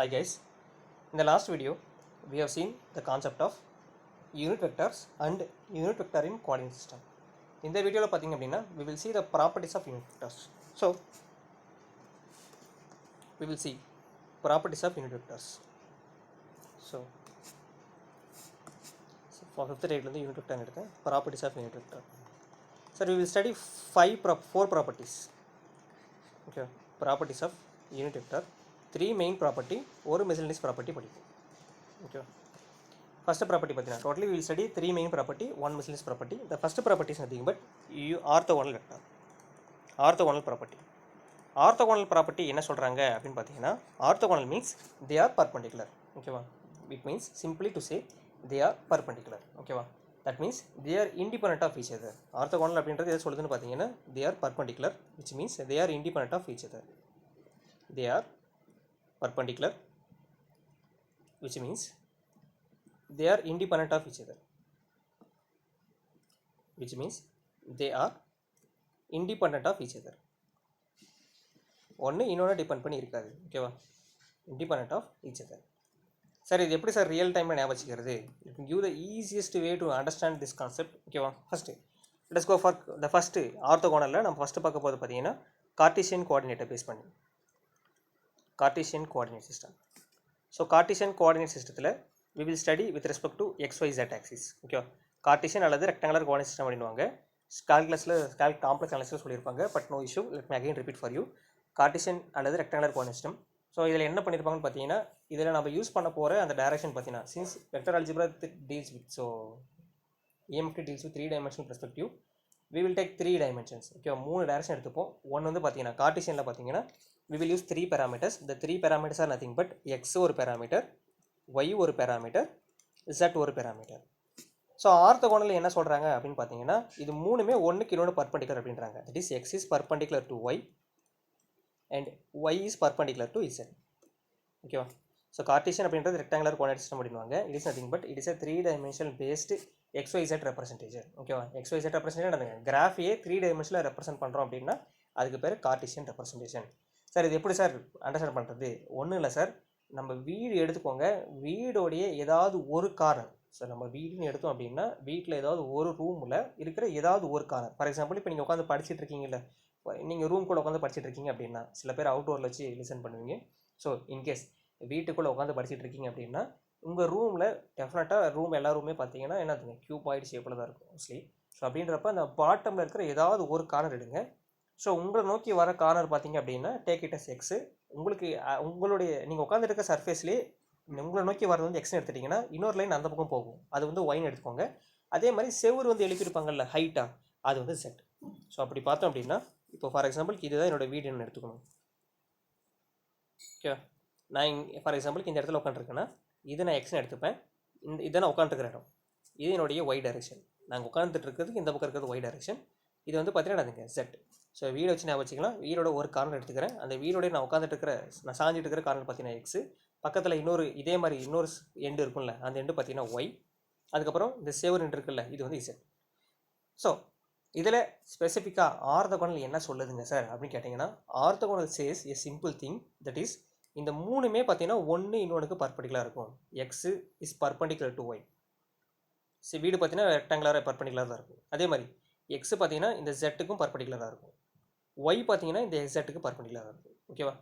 Hi guys, in the last video we have seen the concept of unit vectors and unit vector in coordinate system. In the video we will see the properties of unit vectors. So we will see properties of unit vectors. So for fifth grade unit vector properties of unit vector. So we will study four properties. Okay, properties of unit vector. Three main property, one miscellaneous property. Okay. First property totally we will study three main property, one miscellaneous property. The first property is nothing but orthogonal vector. Orthogonal property. Orthogonal property என்ன சொல்றாங்க அப்படினு பாத்தீங்கன்னா orthogonal means they are perpendicular. ஓகேவா? It means simply to say they are perpendicular. ஓகேவா? That means they are independent of each other. Orthogonal அப்படின்றது எதை சொல்லுதுன்னு பாத்தீங்கன்னா they are perpendicular, which means they are independent of each other. They are perpendicular, which means they are independent of each other. Which means they are independent of each other. ஒன்று இன்னொன்று depend பண்ணி இருக்காது. ஓகேவா? Independent of each other. Sir இது எப்படி sir real டைமில் ஞாபகம் வச்சுக்கிறது? It will give the easiest way to understand this concept. ஓகேவா? First let's go for the first ஆர்த்தோகோனலில் நம்ம ஃபஸ்ட்டு பார்க்க போது பார்த்தீங்கன்னா கார்ட்டீசியன் கோஆர்டினேட்டை பேஸ் பண்ணி Cartesian coordinate system. So Cartesian coordinate சிஸ்டத்தில் we will study with respect to xyz axis. ஓகேவா? கார்ட்டீசியன் அல்லது ரெக்டாங்குலர் கோஆர்டினேட் சிஸ்டம் அப்படின்வாங்க. கால்குலஸில் காம்ப்ளெக்ஸ் அனாலிசிஸில் சொல்லியிருப்பாங்க. But no issue, let me again repeat for you. Cartesian அல்லது ரெக்டாங்குலர் கோஆர்டினேட் சிஸ்டம். ஸோ இதில் என்ன பண்ணியிருப்பாங்கன்னு பார்த்தீங்கன்னா இதில் நம்ம யூஸ் பண்ண போகிற அந்த டைரக்ஷன் பார்த்தீங்கன்னா since vector algebra deals with so EMFT deals with 3 dimensional perspective, we will take 3 dimensions. Okay, 3 direction எடுத்துப்போம். ஒன்று வந்து பார்த்தீங்கன்னா கார்ட்டீசியனில் பார்த்தீங்கன்னா we will use 3 parameters. The 3 parameters are nothing but x ஒரு பேராமீட்டர், y ஒரு பேராமீட்டர், z ஒரு parameter. So orthogonal என்ன சொல்கிறாங்க அப்படின்னு பார்த்தீங்கன்னா இது மூணுமே ஒன்றுக்கு இன்னொன்று பர்பண்டிகுலர் அப்படின்றாங்க. That is x is perpendicular to y and y is perpendicular to z. ஓகேவா? ஸோ கார்ட்டீசியன் அப்படின்றது ரெக்டாங்குலர் கோஆர்டினேட் சிஸ்டம் அப்படின்வாங்க. It is nothing but it is a 3-dimensional based xyz representation. ஓகேவா? xyz ரெப்ரசன்டேஷன் என்னதுங்க? கிராஃபியே 3 dimensional represent பண்ணுறோம் அப்படின்னா அதுக்கு பேர் கார்ட்டீசியன் ரெப்ரசன்டேஷன். சார் இது எப்படி சார் அண்டர்ஸ்டாண்ட் பண்ணுறது? ஒன்றும் இல்லை சார், நம்ம வீடு எடுத்துக்கோங்க. வீடோடைய ஏதாவது ஒரு கார்னர், சார் நம்ம வீடுன்னு எடுத்தோம் அப்படின்னா வீட்டில் ஏதாவது ஒரு ரூமில் இருக்கிற ஏதாவது ஒரு கார்னர். ஃபார் எக்ஸாம்பிள் இப்போ நீங்கள் உட்காந்து படிச்சுட்டு இருக்கீங்கல்ல, நீங்கள் ரூம் கூட உட்காந்து படிச்சுட்டு இருக்கீங்க அப்படின்னா சில பேர் அவுட்டோரில் வச்சு லிசன் பண்ணுவீங்க. ஸோ இன்கேஸ் வீட்டுக்குள்ளே உட்காந்து படிச்சுட்டு இருக்கீங்க அப்படின்னா உங்கள் ரூமில் டெஃபினட்டாக எல்லா ரூமே பார்த்தீங்கன்னா என்னதுங்க கியூபாய்டு ஷேப்பில் தான் இருக்கும் மோஸ்ட்லி. ஸோ அப்படின்றப்ப அந்த பாட்டமில் இருக்கிற ஏதாவது ஒரு கார்னர் எடுங்க. ஸோ உங்களை நோக்கி வர கார்னர் பார்த்தீங்க அப்படின்னா டேக் இட் அஸ் எக்ஸு. உங்களுக்கு உங்களுடைய நீங்கள் உட்காந்துட்டு இருக்க சர்ஃபேஸ்லேயே உங்களை நோக்கி வரது வந்து எக்ஸ்னு எடுத்துட்டிங்கன்னா இன்னொரு லைன் அந்த பக்கம் போகும், அது வந்து ஒய்னு எடுத்துக்கோங்க. அதே மாதிரி செவ்வறு வந்து எழுப்பியிருப்பாங்கல்ல ஹைட்டாக, அது வந்து செட். ஸோ அப்படி பார்த்தோம் அப்படின்னா இப்போ ஃபார் எக்ஸாம்பிளுக்கு இதுதான் என்னோடய வீடுன்னு எடுத்துக்கணும். ஓகே, நான் ஃபார் எக்ஸாம்பிளுக்கு இந்த இடத்துல உட்காந்துருக்கேன்னா இது நான் எக்ஸ்னு எடுத்துப்பேன். இதை நான் உட்காந்துருக்கிற இடம் இது என்னுடைய ஒய் டைரெக்ஷன். நாங்கள் உட்காந்துட்டு இருக்கிறதுக்கு இந்த பக்கம் இருக்கிறது ஒய் டைரெக்ஷன். இது வந்து பார்த்தீங்கன்னா அதுங்க செட். ஸோ வீடை வச்சு நான் வச்சுக்கலாம். வீடோட ஒரு கார்னர் எடுத்துக்கிறேன். அந்த வீடோடைய நான் உட்காந்துட்டு இருக்கிற நான் சாஞ்சிட்டு இருக்கிற கார்னர் பார்த்தீங்கன்னா எக்ஸு. பக்கத்தில் இன்னொரு இதே மாதிரி இன்னொரு எண்டு இருக்கும்ல, அந்த எண்டு பார்த்தீங்கன்னா ஒய். அதுக்கப்புறம் இந்த சேவர் எண்டு இருக்குல்ல, இது வந்து இசட். ஸோ இதில் ஸ்பெசிஃபிக்காக ஆர்த்தோகோனல் என்ன சொல்லுதுங்க சார் அப்படின்னு கேட்டிங்கன்னா orthogonal says a simple thing. That is இந்த மூணுமே பார்த்தீங்கன்னா ஒன்று இன்னொன்றுக்கு பர்பண்டிகுலராக இருக்கும். X is perpendicular to y. வீடு பார்த்தீங்கன்னா ரெக்டாங்குலராக பர்பண்டிகுலராக தான் இருக்கும். அதே மாதிரி எக்ஸு பார்த்தீங்கன்னா இந்த ஜெட்டுக்கும் பர்பண்டிகுலராக இருக்கும். ஒய் பார்த்தீங்கன்னா இந்த எக்ஸட்டுக்கு பர்பண்டிகுலராக இருக்கும். ஓகேவா?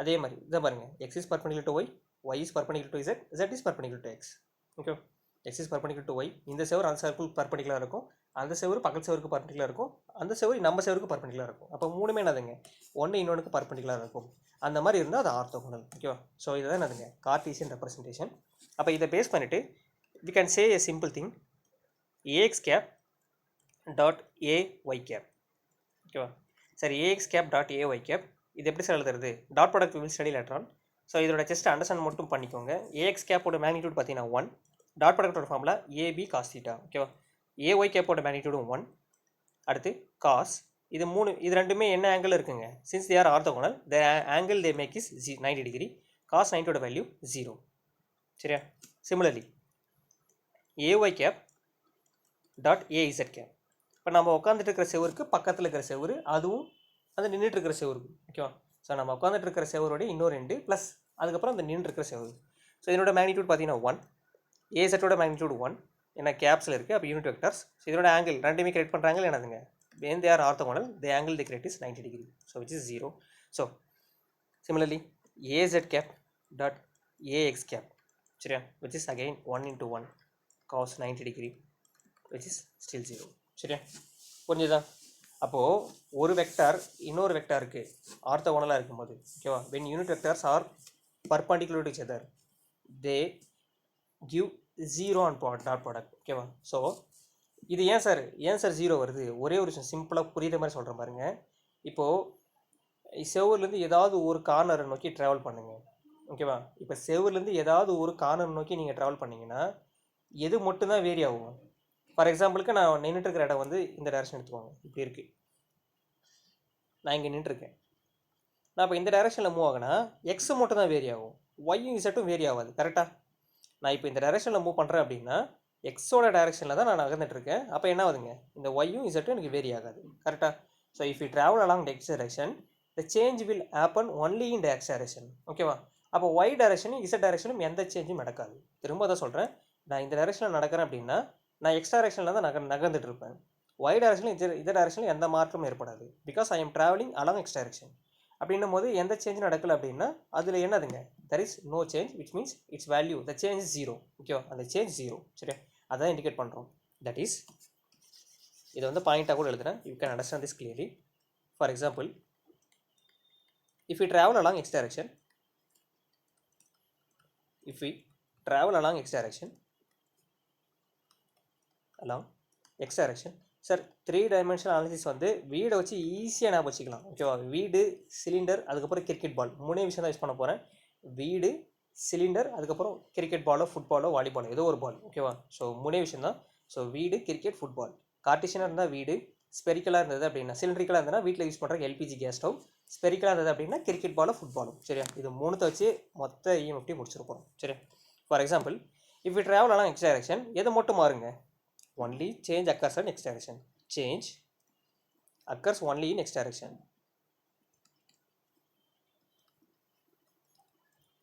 அதே மாதிரி இதை பாருங்கள், x is perpendicular to y, y is perpendicular to z, z is perpendicular to x. Okay, x is perpendicular to y, இந்த செவர் அந்த செவருக்கு பர்பண்டிகுலராக இருக்கும், அந்த செவரு பக்கத்து செவருக்கு பர்பண்டிகுலராக இருக்கும், அந்த செவரு நம்ம செவருக்கு பர்பண்டிகுலராக இருக்கும். அப்போ மூணுமே என்னதுங்க ஒன்று இன்னொன்றுக்கு பர்பண்டிகுலராக இருக்கும். அந்த மாதிரி இருந்தால் அது ஆர்த்தோகோனல். ஓகேவா? ஸோ இதுதான் என்னதுங்க கார்ட்டீசியன் ரெப்ரசன்டேஷன். அப்போ இதை பேஸ் பண்ணிவிட்டு we can say a simple thing AX cap dot AY cap. ஓகேவா? சரி, AX cap dot AY cap இது எப்படி சார் எழுதுறது? Dot product will study later on. So இதோட ஜஸ்ட் அண்டர்ஸ்டாண்ட் மட்டும் பண்ணிக்கோங்க. ஏஎக்ஸ் கேப்போட மேக்னிடியூட் பார்த்தீங்கன்னா 1, டாட் ப்ராடக்டோட ஃபார்முலா ஏபி காஸ் தீட்டா. ஓகேவா? ஏஒய் கேப்போட மேக்னிடியூடும் 1, அடுத்து காஸ். இது மூணு, இது ரெண்டுமே என்ன ஆங்கிள் இருக்குங்க? Since they are orthogonal, the angle they make is 90 degree. Cos 90ஓட வேல்யூ 0. சரியா? Similarly AY cap dot AZ cap. இப்போ நம்ம உட்காந்துட்டு இருக்கிற செவருக்கு பக்கத்தில் இருக்கிற செவரு, அதுவும் அது நின்றுட்டு இருக்கிற செவருக்கு. ஓகேவா? ஸோ நம்ம உட்காந்துட்டு இருக்கிற செவரோடைய இன்னொரு ரெண்டு ப்ளஸ் அதுக்கப்புறம் அந்த நின்று இருக்கிற செவ்வகம். ஸோ இதனோட மேக்னிடியூட் பார்த்தீங்கன்னா 1, ஏசட்டோட மேக்னிடியூட் 1, ஏன்னா கேப்ஸில் இருக்குது. அப்போ யூனிட் வெக்டர்ஸ். ஸோ இதோட ஆங்கிள் ரெண்டுமே கிரியேட் பண்ணுறாங்க என்னதுங்க, when they are orthogonal the angle they create is 90 degree, so which is 0. So similarly az cap dot ax cap, சரியா, which is again 1 into 1 cos 90 degree, which is still 0. சரியா, புரிஞ்சுதா? அப்போது ஒரு vector இன்னொரு வெக்டாருக்கு ஆர்த்தோகோனலாக இருக்கும்போது, ஓகேவா, when unit vectors are perpendicular to each other they give 0 on dot product, ஓகேவா. So இது ஏன் சார் 0 வருது? ஒரே ஒரு விஷயம் சிம்பிளாக புரியுற மாதிரி சொல்கிறேன் பாருங்க. இப்போது செவ்வூர்லேருந்து ஏதாவது ஒரு கார்னரை நோக்கி ட்ராவல் பண்ணுங்க, ஓகேவா. இப்போ செவ்வூர்லேருந்து ஏதாவது ஒரு கார்னர் நோக்கி நீங்கள் ட்ராவல் பண்ணிங்கன்னா எது மட்டும்தான் வேரி ஆகும். ஃபார் எக்ஸாம்பிளுக்கு நான் நின்றுட்டு இருக்கிற இடம் வந்து இந்த டைரக்ஷன் எடுத்துக்கோங்க, இப்படி இருக்குது, நான் இங்கே நின்றுருக்கேன். நான் இப்போ இந்த டைரக்ஷனில் மூவ் ஆகினா எக்ஸு மட்டும் தான் வேரி ஆகும், ஒய்யும் இசட்டும் வேரி ஆகாது. கரெக்டாக? நான் இப்போ இந்த டைரக்ஷனில் மூவ் பண்ணுறேன் அப்படின்னா எக்ஸோட டைரக்ஷனில் தான் நான் நகர்ந்துட்டுருக்கேன். அப்போ என்ன ஆகுதுங்க, இந்த ஒய்யும் இசட்டும் எனக்கு வேரி ஆகாது. கரெக்டாக? So if you travel along the X direction the change will happen only in the X direction, ஓகேவா. அப்போ ஒய் டைரக்ஷனும் இசட் டைரக்ஷனும் எந்த சேஞ்சும் நடக்காது. திரும்ப தான் சொல்கிறேன், நான் இந்த டைரக்ஷனில் நடக்கிறேன் அப்படின்னா நான் எக்ஸ் டைரக்ஷனில் தான் நகர்ந்துட்டு இருப்பேன். ஒய் டைரக்ஷனில் இந்த டைரக்ஷனில் எந்த மாற்றமும் ஏற்படாது. Because I am travelling along x direction. அப்படின்னும் போது எந்த சேஞ்சும் நடக்கலை அப்படின்னா அதில் என்னதுங்க, there is no change, which means its value the change is 0, ஓகேவா. அந்த சேஞ்ச் 0, சரியா, அதான் இண்டிகேட் பண்ணுறோம். தட் இஸ் இதை வந்து பாயிண்ட்டாக கூட எழுதுறேன். You can understand this clearly. For example, if we travel along x direction, if we travel along x direction, along x direction, sir 3 dimensional analysis வந்து வீடை வச்சு ஈஸியாக ஞாபகம் வச்சுக்கலாம், ஓகேவா. வீடு, சிலிண்டர், அதுக்கப்புறம் கிரிக்கெட் பால், 3 விஷயம் தான் யூஸ் பண்ண போகிறேன். வீடு, சிலிண்டர், அதுக்கப்புறம் கிரிக்கெட் பாலோ ஃபுட்பாலோ வாலிபாலோ ஏதோ ஒரு பால், ஓகேவா. ஸோ 3 விஷயம் தான். ஸோ வீடு, கிரிக்கெட், ஃபுட்பால். கார்டிஷனாக இருந்தால் வீடு, ஸ்பெரிக்கலாக இருந்தது அப்படின்னா, சிலிண்ட்ரிக்கலாக இருந்ததுன்னா வீட்டில் யூஸ் பண்ணுற எல்பிஜி கேஸ் ஸ்டவ், ஸ்பெரிக்கலாக இருந்தது அப்படின்னா கிரிக்கெட் பாலோ ஃபுட்பாலும், சரியா. இது 3 வச்சு மொத்த இஎம்எஃப்டி முடிச்சிருப்போம், சரியா. For example, if you travel ஆனால் எக்ஸ் டைரக்ஷன் எது மட்டும் மாறுங்க, only change occurs in x direction. Change occurs only in x direction.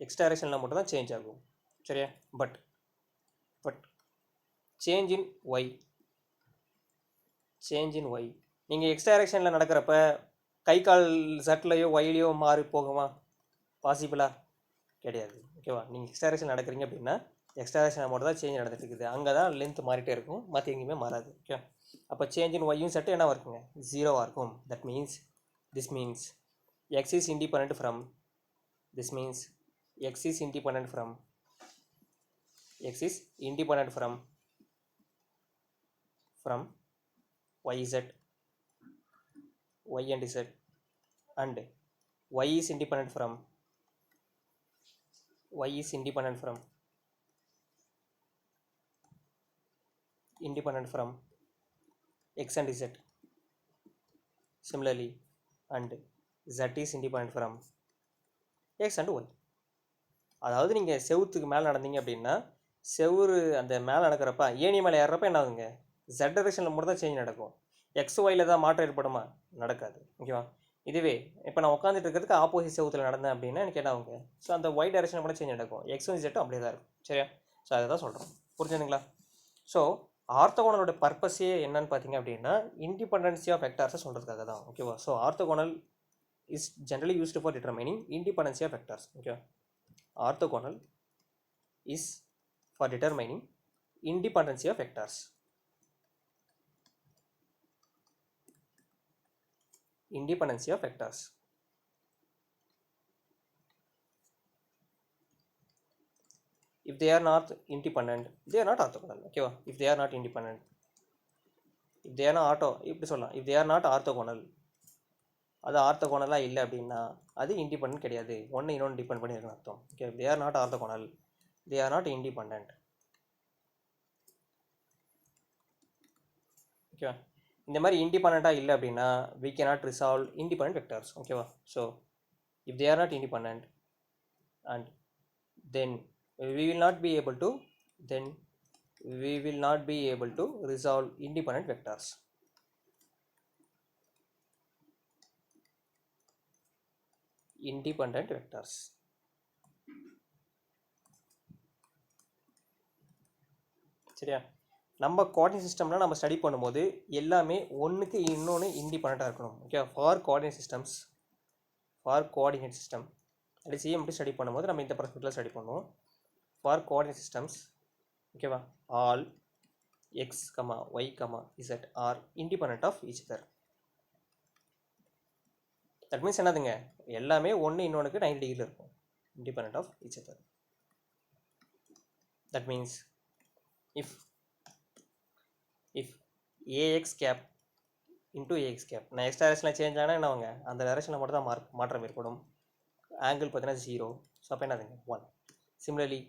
x directionல மட்டும் தான் சேஞ்ச் ஆகும், சரியா. But change in y, change in y, நீங்கள் எக்ஸ் டைரக்ஷனில் நடக்கிறப்ப கை கால் ஜட்லையோ ஒய்லையோ மாறி போகுமா? பாசிபிளா? கிடையாது, ஓகேவா. நீங்கள் எக்ஸ் டைரக்ஷன் நடக்கிறீங்க அப்படின்னா எக்ஸ் டைரக்ஷனில் மட்டும் தான் சேஞ்ச் நடந்துட்டு இருக்குது. அங்கே தான் லென்த் மாறிட்டே இருக்கும், மற்ற எங்கேயுமே மாறாது, ஓகே. அப்போ சேஞ்ச் இன் ஒய்யும் செட்டு என்ன இருக்குங்க, 0வாக இருக்கும். That means this means X is independent from, this means X is independent from, X is independent from yz, y and z, and y is independent from x and z. Similarly, and z is independent from x and y. அதாவது நீங்கள் செவுத்துக்கு மேலே நடந்தீங்க அப்படின்னா செவுறு அந்த மேலே நடக்கிறப்ப ஏணி மேலே ஏறுறப்ப என்ன ஆகுங்க, z டைரக்ஷனில் மட்டும் தான் சேஞ்ச் நடக்கும். எக்ஸ் ஒயில் தான் மாற்றம் ஏற்படுமா? நடக்காது, ஓகேவா. இதுவே இப்போ நான் உட்காந்துட்டு இருக்கிறதுக்கு ஆப்போசிட் செவுத்தில் நடந்தேன் அப்படின்னா எனக்கு என்ன ஆகுங்க, ஸோ அந்த ஒய் டைரக்ஷனில் மட்டும் சேஞ்ச் நடக்கும், எக்ஸும் ஜெட்டும் அப்படியே தான் இருக்கும், சரியா. ஸோ அதை தான் சொல்கிறோம், புரிஞ்சுதுங்களா. ஸோ ஆர்த்தோகோனலோட பர்பஸே என்னன்னு பார்த்தீங்க அப்படின்னா இண்டிபெண்டன்சி ஆஃப் வெக்டார்ஸை சொல்கிறதுக்காக தான், ஓகேவா. So orthogonal is generally used for determining independency of vectors, ஓகேவா. Orthogonal is for determining independency of vectors. Independency of vectors. If they are not independent, they are not orthogonal, okay. If they are not independent, if they are not இப்படி சொல்லலாம், if they are not orthogonal, அது ஆர்த்தோகோனலாக இல்லை அப்படின்னா அது independent கிடையாது, ஒன்று இன்னொன்று depend பண்ணியிருக்கணும் அர்த்தம், okay. They are not orthogonal, they are not independent, ஓகேவா. இந்த மாதிரி இண்டிபெண்ட்டாக இல்லை அப்படின்னா we cannot resolve independent vectors, ஓகேவா. So if they are not independent and then we will not be able to resolve independent vectors. Independent vectors. சரியா? நம்ம coordinate சிஸ்டம்லாம் நம்ம ஸ்டடி பண்ணும்போது எல்லாமே ஒன்றுக்கு இன்னொன்று இண்டிபெண்ட்டாக இருக்கணும். ஓகே, ஃபார் கோஆர்டினேட் சிஸ்டம் அப்படி சிஎம்டி ஸ்டடி பண்ணும்போது நம்ம இந்த பர்ஸ்பெக்டிவில் ஸ்டடி பண்ணுவோம். ஃபார் கோஆர்டினேட் சிஸ்டம்ஸ் ஓகேவா, all x comma y comma z are independent of each other. That means என்னதுங்க, எல்லாமே ஒன்று இன்னொன்றுக்கு 90 டிகிரியில் இருக்கும், independent of each other. That means if ax cap into ax cap நான் எக்ஸ் டைரக்ஷனில் சேஞ்ச் ஆனால் என்ன ஆகுங்க, அந்த டைரக்ஷனில் மட்டும் தான் மாற்றம் ஏற்படும். ஆங்கிள் பார்த்தீங்கன்னா 0, ஸோ அப்போ என்னதுங்க 1. Similarly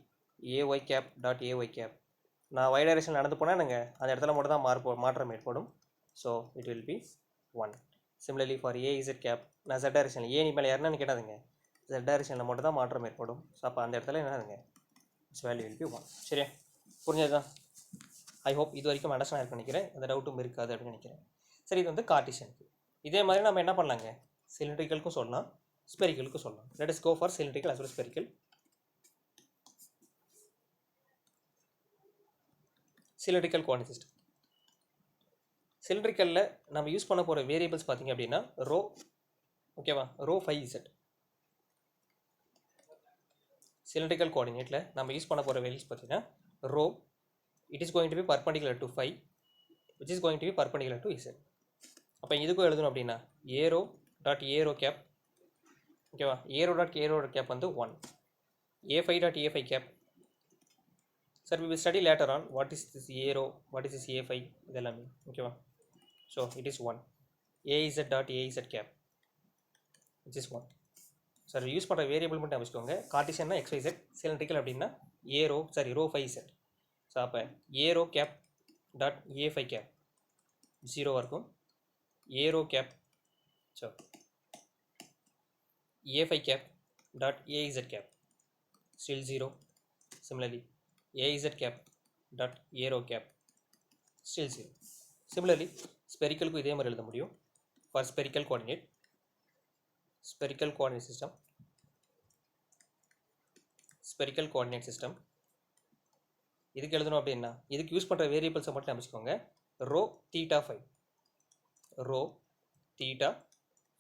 ay cap dot ay cap நான் y டைரக்ஷன் நடந்து போனால் என்னங்க அந்த இடத்துல மட்டும் தான் மாற்றம் ஏற்படும். So it will B 1. Similarly for az cap நான் z டைரக்ஷனில் ஏ மேலே யாருன்னு கேட்டாதுங்க, z டைரக்ஷனில் மட்டும் தான் மாற்றம் ஏற்படும். ஸோ அப்போ அந்த இடத்துல என்னதுங்க இட்ஸ் வேல்யூ வில் பி 1. சரியா, புரிஞ்சதுதான்? ஐ ஹோப் இது வரைக்கும் அண்டர்ஸ்டாண்ட் ஆகிருக்குன்னு நினைக்கிறேன், எந்த டவுட்டும் இருக்காது அப்படின்னு நினைக்கிறேன். சரி, இது வந்து கார்ட்டீசியனுக்கு. இதே மாதிரி நம்ம என்ன பண்ணலாங்க, சிலிண்ட்ரிக்கலுக்கும் சொல்லலாம், ஸ்பெரிக்கலுக்கும் சொல்லலாம். Let us go for cylindrical as well as spherical. Cylindrical coordinate system. சிலிண்ட்ரிக்கலில் நம்ம யூஸ் பண்ண போகிற வேரியபிள்ஸ் பார்த்தீங்க அப்படின்னா ரோ, ஓகேவா, ரோ 5z. சிலிண்ட்ரிக்கல் கோஆர்டினேட்டில் நம்ம யூஸ் பண்ண போகிற வேரியபிள்ஸ் பார்த்தீங்கன்னா row, it is going to be perpendicular to phi, which is going to be perpendicular to z. அப்போ இதுக்கும் எழுதணும் அப்படின்னா ஏரோ டாட் ஏரோ கேப், ஓகேவா, ஏரோ டாட் ஏரோ கேப் வந்து 1, a5 dot a5 cap. Sir we will study later on what is this a rho, what is this a5 இதெல்லாமே, ஓகேவா. So it is 1, az dot az cap which is 1. Sir use பண்ணுற variable மட்டும் வச்சுக்கோங்க. கார்ட்டீசியன்னா xyz, cylindrical அப்படின்னா a rho rho 5z. So அப்போ a rho cap dot a5 cap 0 இருக்கும், a rho gap so a5 cap dot az cap still 0. Similarly az cap dot aero cap still 0. Similarly ஸ்பெரிக்கலுக்கும் இதே மாதிரி எழுத முடியும். ஃபார் ஸ்பெரிக்கல் கோஆர்டினேட் சிஸ்டம் இதுக்கு எழுதணும் அப்படின்னா இதுக்கு யூஸ் பண்ணுற வேரியபிள்ஸை மட்டும் அமைச்சுக்கோங்க. ரோ தீட்டா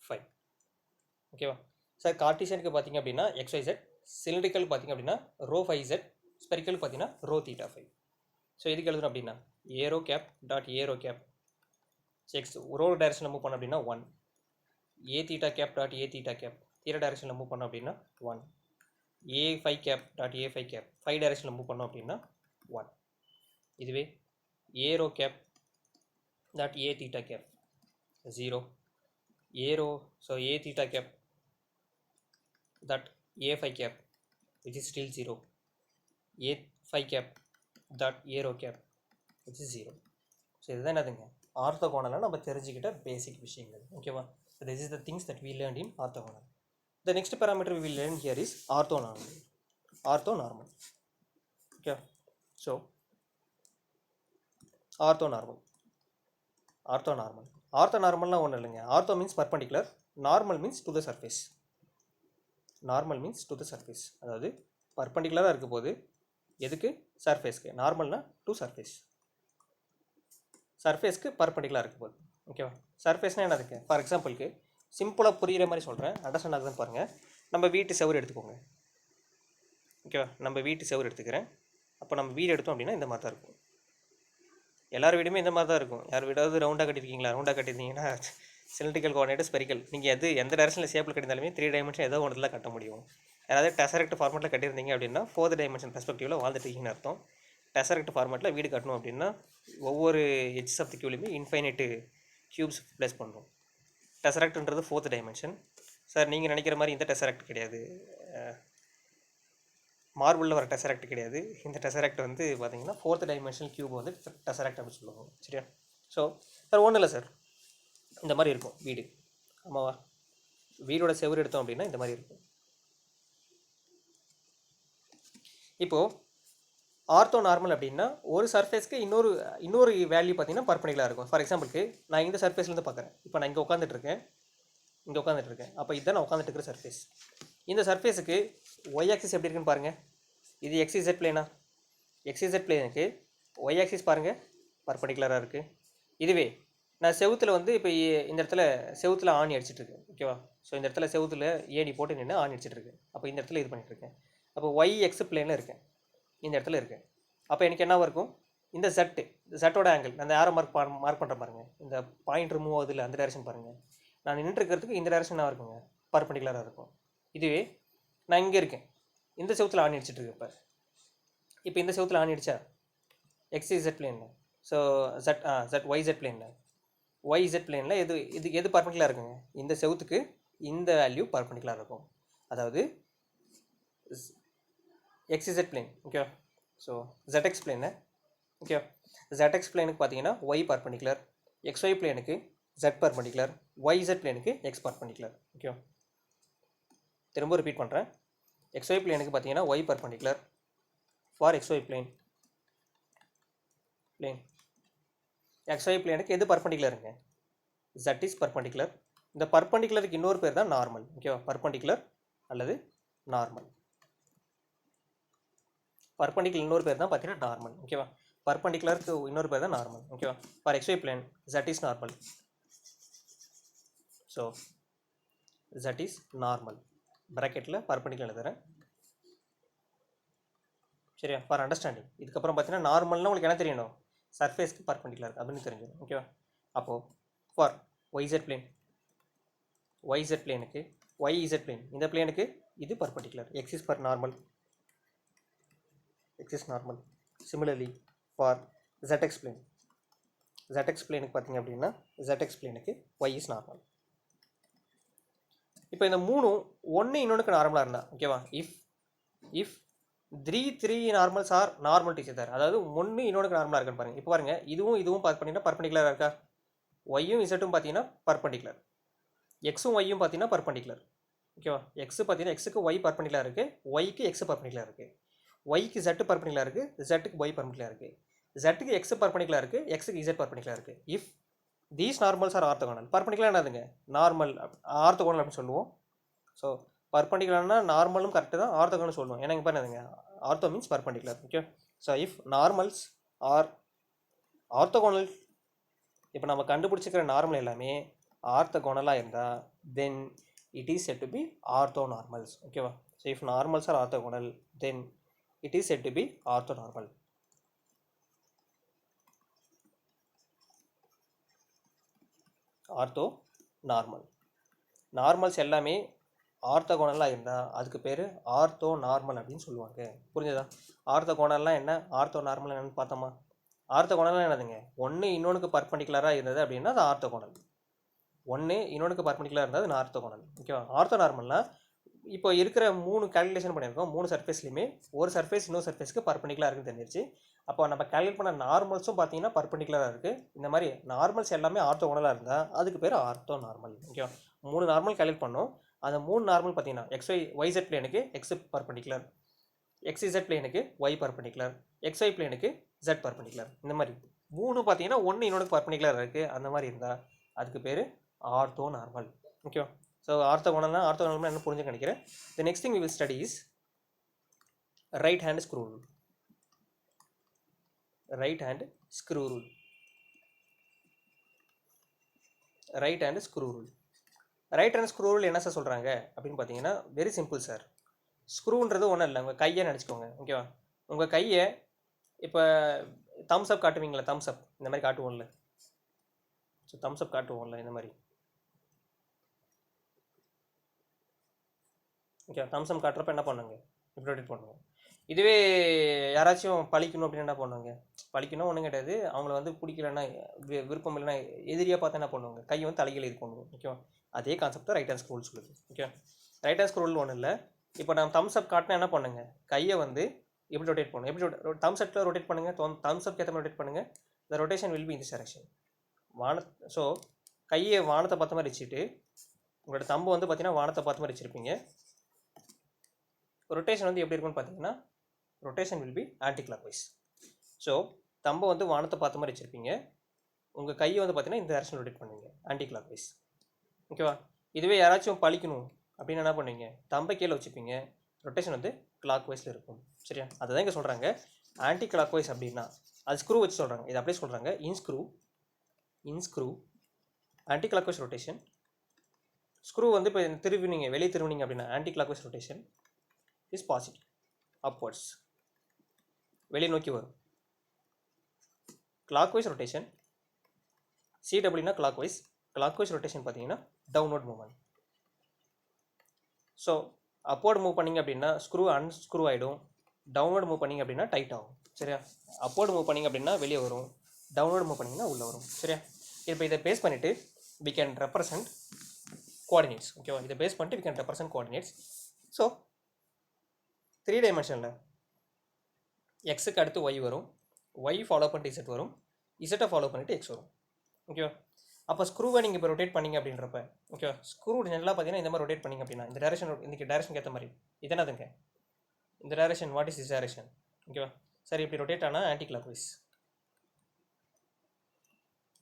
5, ஓகேவா. சார் கார்ட்டீசியனுக்கு பார்த்தீங்க அப்படின்னா xyz, சிலிண்ட்ரிக்கல் பார்த்தீங்க அப்படின்னா ரோ 5z, ஸ்பெரிக்கல் பார்த்தீங்கன்னா ரோ தீட்டா 5. ஸோ இதுக்கு எழுதணும் அப்படின்னா a rho cap dot aero cap x rho டைரக்ஷனில் மூவ் பண்ணோம் அப்படின்னா 1, a theta cap dot A theta cap theta டைரக்ஷனில் மூவ் பண்ணோம் அப்படின்னா 1, a5 cap dot a5 gap 5 டைரக்ஷனில் மூவ் பண்ணோம் அப்படின்னா 1. இதுவே A rho cap dot A theta cap 0, A rho so A theta cap dot a5 cap which is still 0, a5 cap dot aero cap which is 0. So இதுதான் என்னதுங்க ஆர்த்தோகோனலில் நம்ம தெரிஞ்சுக்கிட்ட basic விஷயங்கள், ஓகேவா. So this is the things that we learned in orthogonal. The next parameter we will learn here is orthonormal. Okay, so ஆர்த்தோநார்மல்னா ஒன்றும் இல்லைங்க. Ortho means perpendicular, normal means to the surface. அதாவது பர்பண்டிகுலராக இருக்க போது எதுக்கு, சர்ஃபேஸ்க்கு. நார்மல்னா டு சர்ஃபேஸ்க்கு பர்பண்டிகுலராக இருக்க போது, ஓகேவா. சர்ஃபேஸ்னால் என்னதுக்கு, ஃபார் எக்ஸாம்பிளுக்கு சிம்பிளாக புரிகிற மாதிரி சொல்கிறேன், அண்டர்ஸ்டாண்ட் ஆகுதுன்னு பாருங்கள். நம்ம வீட்டு செவுரு எடுத்துக்கோங்க, ஓகேவா. நம்ம வீட்டு செவுரு எடுத்துக்கிறேன். அப்போ நம்ம வீடு எடுத்தோம் அப்படின்னா இந்த மாதிரி தான் இருக்கும். எல்லார் வீடுமே இந்த மாதிரி தான் இருக்கும். யார் வீடாவது ரவுண்டாக கட்டியிருக்கீங்களா? ரவுண்டாக கட்டியிருந்தீங்கன்னா சிலிண்ட்ரிக்கல் கோஆர்டினேட் ஸ்பெரிக்கல். நீங்கள் எந்த டைரக்ஷனில் ஷேப்பில் கட்டியிருந்தாலுமே 3 டைமென்ஷன் ஏதோ ஒன்று தான் கட்ட முடியும். யாராவது டெசரக்ட் ஃபார்மேட்டில் கட்டியிருந்தீங்க அப்படின்னா 4th டைமென்ஷன் பெர்ஸ்பெக்டிவில் வாழ்ந்துட்டு இருக்கீங்கன்னு அர்த்தம். டெசரக்ட் ஃபார்மேட்டில் வீடு கட்டணும் அப்படின்னா ஒவ்வொரு எட்ஜஸ் ஆஃப் தி கியூலையுமே இன்ஃபைனைட்டு க்யூப்ஸ் ப்ளேஸ் பண்ணுறோம். டெசரக்ட்ன்றது 4th டைமென்ஷன். சார் நீங்கள் நினைக்கிற மாதிரி இந்த டெசரக்ட் கிடையாது, மார்பிளில் வர டெசரக்ட் கிடையாது. இந்த டெசரக்ட் வந்து பார்த்தீங்கன்னா 4th டைமென்ஷனல் கியூப் வந்து டெசரக்ட் அப்படின்னு சொல்லுவாங்க, சரியா. ஸோ சார் ஒன்றும் இல்லை சார், இந்த மாதிரி இருக்கும் வீடு, ஆமாவா. வீடோட செவுரு எடுத்தோம் அப்படின்னா இந்த மாதிரி இருக்கும். இப்போது ஆர்த்தோ நார்மல் அப்படின்னா ஒரு சர்ஃபேஸ்க்கு இன்னொரு வேல்யூ பார்த்தீங்கன்னா பர்பண்டிகுலராக இருக்கும். ஃபார் எக்ஸாம்பிளுக்கு நான் இந்த சர்ஃபேஸ்லேருந்து பார்க்குறேன். இப்போ நான் இங்கே உட்காந்துட்ருக்கேன். அப்போ இதுதான் நான் உட்காந்துட்டு இருக்கிற சர்ஃபேஸ். இந்த சர்ஃபேஸுக்கு ஒய் ஆக்சிஸ் எப்படி இருக்குன்னு பாருங்கள். இது XZ பிளேனா? XZ பிளேனுக்கு ஒய் ஆக்சிஸ் பாருங்கள் பர்பண்டிகுலராக இருக்குது. இதுவே நான் செவுத்தில் வந்து இப்போ இந்த இடத்துல செவுத்தில் ஆணி அடிச்சிட்ருக்கேன், ஓகேவா? ஸோ இந்த இடத்துல செவுத்தில் ஏணி போட்டு நின்று ஆணி அடிச்சிட்ருக்கேன். அப்போ இந்த இடத்துல இது பண்ணிகிட்ருக்கேன். அப்போ ஒய் எக்ஸ் பிளேனில் இருக்கேன், இந்த இடத்துல இருக்கேன். அப்போ எனக்கு என்னவாக இருக்கும், இந்த ஜட்டோட ஆங்கிள் அந்த ஆரோ மார்க் பண்ணுற பாருங்கள், இந்த பாயிண்ட் மூவ் ஆகுதுல அந்த டேரக்ஷன் பாருங்கள். நான் நின்றுருக்கிறதுக்கு இந்த டேரக்ஷனாக இருக்குங்க, பர்பண்டிகுலராக இருக்கும். இதுவே நான் இங்கே இருக்கேன், இந்த செவுத்தில் ஆணி அடிச்சிட்ருக்கேன். இப்போ இந்த செவுத்தில் ஆணி அடித்தா எக்ஸ் பிளேனில், ஸோ ஒய்இசட் பிளேனில், ஒய்இசட் பிளேனில் எது பர்பண்டிகுலராக இருக்குங்க, இந்த செவுத்துக்கு இந்த வேல்யூ பர்பண்டிகுலராக இருக்கும். அதாவது எக்ஸிசட் பிளேன், ஓகேவா? ஸோ ZX பிளேனு, ஓகேவா? ZX பிளேனுக்கு பார்த்தீங்கன்னா ஒய் பர்பண்டிகுலர், XY பிளேனுக்கு Z பர்பண்டிகுலர், YZ பிளேனுக்கு X பர்பண்டிகுலர், ஓகேவா? திரும்ப ரிப்பீட் பண்ணுறேன். XY பிளேனுக்கு பார்த்தீங்கன்னா y perpendicular for XY plane. XY பிளேனுக்கு எது பர்பண்டிகுலருங்க, Z இஸ் பர்பண்டிகுலர். இந்த பர்பண்டிகுலருக்கு இன்னொரு பேர் தான் நார்மல், ஓகேவா? பர்பண்டிகுலர் அல்லது நார்மல். பர்பண்டிகுலர் இன்னொரு பேர் தான் பார்த்தீங்கன்னா நார்மல், ஓகேவா? பர்பண்டிகுலருக்கு இன்னொரு பேர் தான் நார்மல், ஓகேவா? For XY plane Z is normal. So Z is normal ப்ராக்கெட்டில் பர்பண்டிகுலர் எழுதுறேன், சரியா? For understanding. இதுக்கப்புறம் பார்த்தீங்கன்னா நார்மல்னால் உங்களுக்கு என்ன தெரியணும், சர்ஃபேஸ்க்கு பர்பண்டிகுலர் அப்படின்னு தெரிஞ்சிடும், ஓகேவா? அப்போது for YZ plane, YZ பிளேனுக்கு YZ plane, இந்த பிளேனுக்கு இது perpendicular, X is per normal, X is normal. Similarly for ZX plane, ZX பிளேனுக்கு பார்த்தீங்க அப்படின்னா ZX பிளேனுக்கு Y is normal. இப்போ இந்த மூணும் ஒன்று இன்னொன்றுக்கு நார்மலாக இருந்தால், ஓகேவா? If 3 normals are normal to each other, அதாவது ஒன்று இன்னொன்றுக்கு நார்மலாக இருக்குன்னு பாருங்கள். இப்போ பாருங்கள், இதுவும் பார்த்தீங்கன்னா பர்பண்டிகுலராக இருக்கா, ஒய்யும் இசட்டும் பார்த்தீங்கன்னா பர்பண்டிகுலர், எக்ஸும் ஒய்யும் பார்த்தீங்கன்னா பர்பண்டிகுலர், ஓகேவா? எக்ஸு பார்த்தீங்கன்னா எக்ஸுக்கு ஒய் பர்பண்டிகுலர் இருக்குது, ஒய்க்கு எக்ஸ் பர்பண்டிகுலர் இருக்குது, ஒய்க்கு Z பர்பண்டிகுலர் இருக்குது, Zக்கு Y பர்பண்டிகுலர் இருக்குது, Zக்கு X பர்பண்டிகுலர் இருக்குது, Xக்கு Z பர்பண்டிகுலர் இருக்குது. If these normals are orthogonal, perpendicular என்னதுங்க, நார்மல் ஆர்த்தோகோனல் அப்படின்னு சொல்லுவோம். ஸோ பர்பண்டிகுலர்னா நார்மலும் கரெக்டு தான், ஆர்த்தோகோனல் சொல்லுவோம். ஏன்னா இங்கே பாருங்க, ortho means perpendicular, okay? So if normals are orthogonal, இப்போ நம்ம கண்டுபிடிச்சிக்கிற நார்மல் எல்லாமே ஆர்த்தோகோனலாக இருந்தால் then it is said to be orthonormals, ஓகேவா? So if normals are orthogonal then it is said to be orthonormal. Orthonormal. Normals எல்லாமே ஆர்த்தோகோனலாக இருந்தால் அதுக்கு பேர் ஆர்த்தோ நார்மல் அப்படின்னு சொல்லுவாங்க. புரிஞ்சுதா? ஆர்த்தோகோனல்லாம் என்ன, ஆர்த்தோ நார்மல் என்னன்னு பார்த்தோமா? ஆர்த்தோகோனல்லாம் என்னதுங்க, ஒன்று இன்னொன்றுக்கு பர்பண்டிகுலராக இருந்தது அப்படின்னா அது ஆர்த்தோகோனல், ஒன்று இன்னொன்றுக்கு பர்பண்டிகுலராக இருந்தது அது ஆர்த்தோகோனல், ஓகேவா? ஆர்த்தோ நார்மல்னால் இப்போ இருக்கிற 3 கால்குலேஷன் பண்ணியிருக்கோம், 3 சர்ஃபேஸ்லையுமே ஒரு சர்ஃபேஸ் இன்னொரு சர்ஃபேஸ்க்கு பர்பண்டிகுலராக இருக்குன்னு தெரிஞ்சிருச்சு. அப்போ நம்ம கால்குலேட் பண்ண நார்மல்ஸும் பார்த்தீங்கன்னா பர்பண்டிகுலராக இருக்குது. இந்த மாதிரி நார்மல்ஸ் எல்லாமே ஆர்த்தோகோனலாக இருந்தால் அதுக்கு பேர் ஆர்த்தோ நார்மல், ஓகேவா? 3 நார்மல் கால்குலேட் பண்ணோம். அந்த 3 நார்மல் பார்த்தீங்கன்னா YZ பிளேனுக்கு X perpendicular, XZ பிளேனுக்கு Y perpendicular, XY பிளேனுக்கு Z பர்பண்டிகுலர். இந்த மாதிரி 3 பார்த்தீங்கன்னா ஒன்று இன்னொன்று பர்பண்டிகுலராக இருக்குது. அந்த மாதிரி இருந்தால் அதுக்கு பேர் ஆர்த்தோ நார்மல், ஓகேவா? ஸோ ஆர்த்தோகோனல்னா என்ன புரிஞ்சு நினைக்கிறேன். The next thing we will study is right hand screw rule. Right hand screw rule, right hand screw rule. Right hand screw rule என்ன சார் சொல்கிறாங்க அப்படின்னு பார்த்தீங்கன்னா வெரி சிம்பிள் சார். ஸ்க்ரூன்றது ஒன்றும் இல்லை, உங்கள் கையை நினச்சிக்கோங்க, ஓகேவா? உங்கள் கையை இப்போ தம்ஸ் அப் காட்டுவீங்களா, தம்ஸ் அப் இந்த மாதிரி காட்டுவோம்ல, ஸோ தம்ஸ் அப் காட்டுவோம்ல இந்த மாதிரி, ஓகே? தம்ஸ் அப் காட்டுறப்ப என்ன பண்ணுங்க, இப்படி ரொட்டேட் பண்ணுங்க. இதுவே யாராச்சும் பழிக்கணும் அப்படின்னு என்ன பண்ணுவாங்க, பழிக்கணும் ஒன்றும் கிடையாது, அவங்கள வந்து பிடிக்கலன்னா விருப்பம் இல்லைன்னா எதிரியாக பார்த்தா என்ன பண்ணுவாங்க, கையை வந்து தலைகள் இது பண்ணுவோம், ஓகேவா? அதே கான்செப்ட் தான் ரைட் ஹேண்ட் ஸ்க்ரூல் சொல்லுது, ஓகே? ரைட் ஹேண்ட் ஸ்க்ரூல் ஒன்றும் இல்லை. இப்போ நம்ம தம்ஸ் அப் காட்டினா என்ன பண்ணுங்க, கையை வந்து எப்படி ரொட்டேட் பண்ணுங்க, எப்படி தம்ஸ் அப்பில் ரொட்டேட் பண்ணுங்கள், தம்ஸ் அப் ஏற்ற மாதிரி ரொட்டேட் பண்ணுங்கள். த rotation will be in this direction. So கையை வானத்தை பார்த்த மாதிரி வச்சுட்டு உங்களோட தம்பு வந்து பார்த்தீங்கன்னா வானத்தை பார்த்த மாதிரி வச்சுருப்பீங்க. ரொட்டேஷன் வந்து எப்படி இருக்குன்னு பார்த்தீங்கன்னா rotation will be anticlockwise. So தம்பை வந்து வானத்தை பார்த்த மாதிரி வச்சுருப்பீங்க, உங்கள் கையை வந்து பார்த்தீங்கன்னா இந்த டைரக்ஷன் ரொட்டேட் பண்ணுவீங்க ஆன்டி கிளாக் வைஸ், ஓகேவா? இதுவே யாராச்சும் பழிக்கணும் அப்படின்னு என்ன பண்ணுவீங்க, தம்பை கீழே வச்சுப்பீங்க, ரொட்டேஷன் வந்து கிளாக் வைஸில் இருக்கும், சரியா? அதுதான் இங்கே சொல்கிறாங்க. ஆன்டி கிளாக் வைஸ் அப்படின்னா அது ஸ்க்ரூ வச்சு சொல்கிறாங்க, இது அப்படியே சொல்கிறாங்க. In screw anti clock wise rotation. Screw வந்து இப்போ திருவினீங்க, வெளியே திருவினீங்க அப்படின்னா anti clock wise rotation is positive, upwards, வெளியே நோக்கி வரும். கிளாக் வைஸ் ரொட்டேஷன் சிடபிள்யூனா கிளாக் வைஸ் ரொட்டேஷன் பார்த்தீங்கன்னா downward movement. So upward move பண்ணிங்க அப்படின்னா ஸ்க்ரூ அன்ஸ்க்ரூ ஆகிடும், டவுன்வர்ட் மூவ் பண்ணிங்க அப்படின்னா டைட் ஆகும். சரியா? அப்வர்ட் மூவ் பண்ணிங்க அப்படின்னா வெளியே வரும், டவுன்வர்ட் மூவ் பண்ணிங்கன்னா உள்ளே வரும். சரியா? இப்போ இதை பேஸ் பண்ணிவிட்டு we can represent coordinates. ஓகேவா? இதை பேஸ் பண்ணிட்டு we can represent coordinates. So 3 டைமென்ஷனில் எக்ஸுக்கு அடுத்து ஒய் வரும், ஒய் ஃபாலோ பண்ணிட்டு இசட் வரும், இசட்டை ஃபாலோ பண்ணிட்டு எக்ஸ் வரும். ஓகேவா? அப்போ ஸ்க்ரூவை நீங்கள் இப்போ ரொட்டேட் பண்ணிங்க அப்படின்றப்ப, ஓகேவா, ஸ்க்ரூ ஜெனரலாக பார்த்தீங்கன்னா இந்த மாதிரி ரொட்டேட் பண்ணிங்க அப்படின்னா இந்த டேரக்ஷன், இந்த டேரக்ஷனுக்கு ஏற்ற மாதிரி இது என்னதுங்க, இந்த direction, what is this direction? ஓகேவா? சரி, இப்படி ரொட்டேட் ஆனால் ஆன்டி கிளாக் வைஸ்,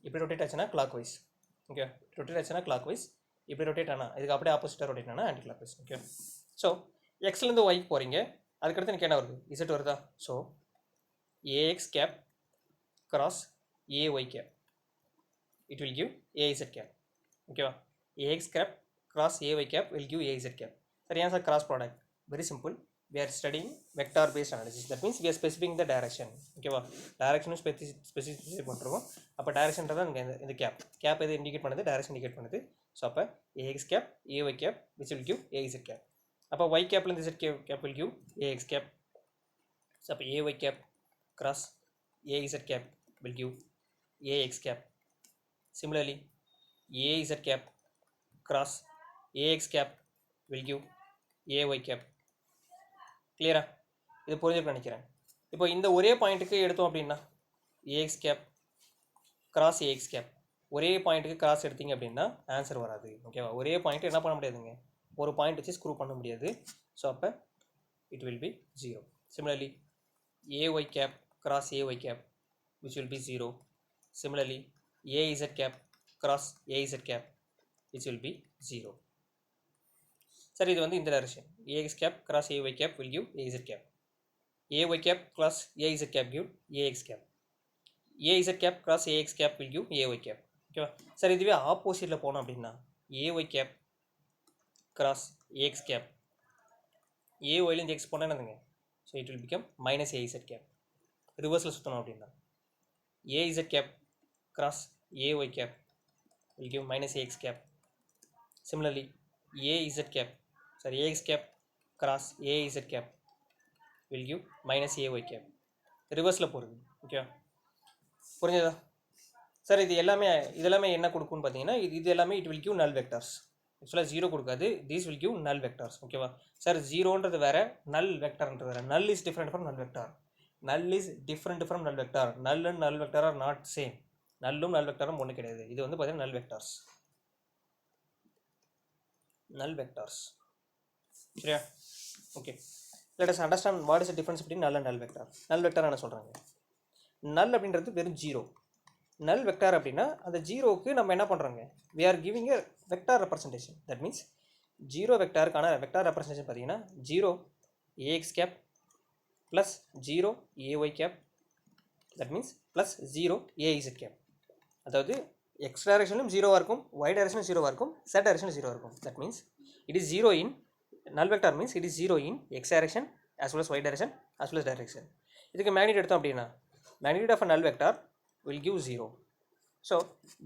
இப்படி ரொட்டேட் ஆச்சுன்னா கிளாக் வைஸ். ஓகே, ரொட்டேட் ஆச்சுன்னா கிளாக் வைஸ், இப்படி ரொட்டேட் ஆனால் இதுக்கு அப்படியே ஆப்போசிட்டாக ரொட்டேட் ஆனால் anti clock wise. Okay, so எக்ஸ்லேருந்து ஒய்க்கு போகிறீங்க, அதுக்கடுத்து எனக்கு என்ன வருது, இசட் வருதா? So AX cap cross AY cap, it will give AZ cap. ஓகேவா? AX cap cross AY cap will give AZ cap. சரி, ஏன் sir cross product? Very simple, we are studying vector based analysis. that means we are specifying the direction. ஓகேவா? டைரக்ஷனும் specify பண்ணுறோம். அப்போ டைரக்ஷன்றதான் இங்கே இந்த gap எது indicate பண்ணுது, டைரக்ஷன் இண்டிகேட் பண்ணுது. ஸோ அப்போ AX cap AY cap which will give AZ cap. அப்போ Y கேப்லேருந்து Z cap will give AX cap. So அப்போ AY cap cross AZ cap will give AX cap. Similarly, AZ cap cross AX cap will give AY cap. கிளியரா? இது புரிஞ்சுக்க நினைக்கிறேன். இப்போ இந்த ஒரே பாயிண்ட்டுக்கு எடுத்தோம் அப்படின்னா AX cap cross AX cap, ஒரே பாயிண்ட்டுக்கு கிராஸ் எடுத்தீங்க அப்படின்னா ஆன்சர் வராது. ஓகேவா? ஒரே பாயிண்ட் என்ன பண்ண முடியாதுங்க, ஒரு பாயிண்ட் வச்சு ஸ்க்ரூ பண்ண முடியாது. ஸோ அப்போ it will B 0. Similarly, AY cap cross AY cap which will be 0. Similarly, AZ cap cross AZ cap which will be 0. சரி, இது வந்து இந்த direction, AX cap cross AY cap will give AZ cap, AY cap cross AZ cap give AX cap, AZ cap cross AX cap will give AY cap. ஓகேவா? சரி, இதுவே ஆப்போசிட்டில் போனோம் அப்படின்னா AY cap cross AX cap, AYலேருந்து X போனால் என்னதுங்க, so it will become minus AZ cap. ரிவர்ஸில் சுற்றணும் அப்படின்னா AZ cap cross AY cap will give minus AX cap. Similarly, AZ cap, sorry, AX cap cross AZ cap will give minus AY cap. ரிவர்ஸில் போகிறது. ஓகேவா? புரிஞ்சதா? Sir, இதெல்லாமே என்ன கொடுக்கும்னு பார்த்தீங்கன்னா இது எல்லாமே இட் வில் கிவ் நல் வெக்டார்ஸ். ஆக்சுவலாக 0 கொடுக்காது, தீஸ் வில் கிவ் நல் வெக்டார்ஸ். ஓகேவா? சார், 0ன்றது வேறு, நல் வெக்டார்ன்றது வேறு. நல் இஸ் டிஃப்ரெண்ட் ஃப்ரம் நல் வெக்டார். நல் இஸ் டிஃப்ரெண்ட் ஃப்ரம் நல் வெக்டார். நல் அண்ட் நல் வெக்டார் ஆர் நாட் சேம். நல்லும் நல் வெக்டாரும் ஒன்று கிடையாது. இது வந்து பார்த்தீங்கன்னா நல் வெக்டார்ஸ், நல் வெக்டார்ஸ். சரியா? Okay, let us understand what is the difference between நல் அண்ட் நல் வெக்டார். நல் வெக்டார் என்ன சொல்கிறாங்க, நல் அப்படின்றது வெறும் 0. நல் வெக்டார் அப்படின்னா அந்த 0க்கு நம்ம என்ன பண்ணுறோங்க, we are giving a vector representation. that means 0 வெக்டாருக்கான வெக்டார் ரெப்ரசன்டேஷன் பார்த்தீங்கன்னா 0 AX cap plus 0 AY cap, that means plus 0 AZ cap. அதாவது எக்ஸ் டைரக்ஷனும் 0வாக இருக்கும், ஒய் டைரக்ஷனும் 0வாக இருக்கும், Z டைரக்ஷனும் 0வாக இருக்கும். that means it is 0 in null vector, means it is 0 in x direction as well as y direction as well as direction. இதுக்கு magnitude எடுத்தோம் அப்படின்னா magnitude of a null vector will give 0. So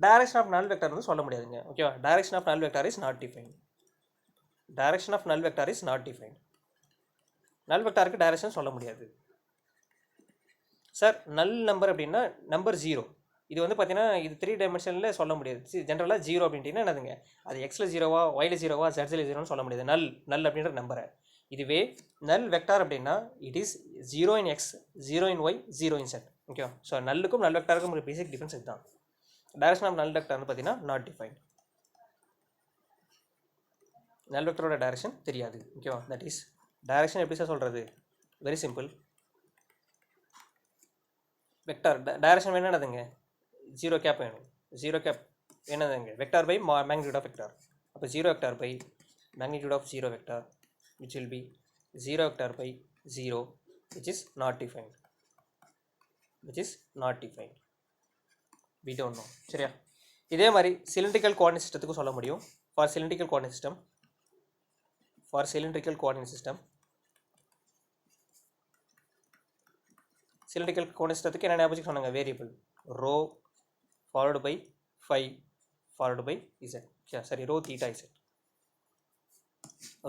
direction of null vector வந்து சொல்ல முடியாதுங்க. ஓகேவா? Direction of null vector is not defined. Direction of null vector is not defined. null vectorக்கு direction சொல்ல முடியாது. சார், நல் நம்பர் அப்படின்னா நம்பர் 0. இது வந்து பார்த்தீங்கன்னா இது 3 டைமென்ஷனில் சொல்ல முடியாது. ஜென்ரலாக 0 அப்படின்ட்டிங்கன்னா என்னதுங்க, அது எக்ஸில் 0வா ஒயில் 0வா ஜெட்ஸில் 0ன்னு சொல்ல முடியாது. நல் அப்படின்ற நம்பரை. இதுவே நல் வெக்டார் அப்படின்னா it is 0 in x, 0 in y, 0 in z. ஓகேவா? ஸோ நல்லுக்கும் நல் வெக்டாருக்கும் ஒரு பேசிக் டிஃபரன்ஸ் இதுதான். டைரக்ஷன் ஆஃப் நல் வெக்டார்னு பார்த்தீங்கன்னா நாட் டிஃபைன்ட். நல் வெக்டரோட டைரக்ஷன் தெரியாது. ஓகேவா? தட் இஸ் டைரக்ஷன் எப்படி சார் சொல்கிறது, வெரி சிம்பிள். வெக்டார் டைரக்ஷன் வேணும் என்னதுங்க, 0 கேப் வேணும். 0 கேப் என்னதுங்க, vector by magnitude of vector. அப்போ 0 vector by magnitude of 0 vector which will be 0 vector by 0 which is not defined. which is not defined. We don't know. சரியா? இதே மாதிரி cylindrical coordinate systemத்துக்கு சொல்ல முடியும். For cylindrical coordinate system, cylindrical coordinate systemத்துக்கு என்ன ஞாபகம் சொன்னாங்க? Variable rho followed by phi followed by z. சரி, rho theta z.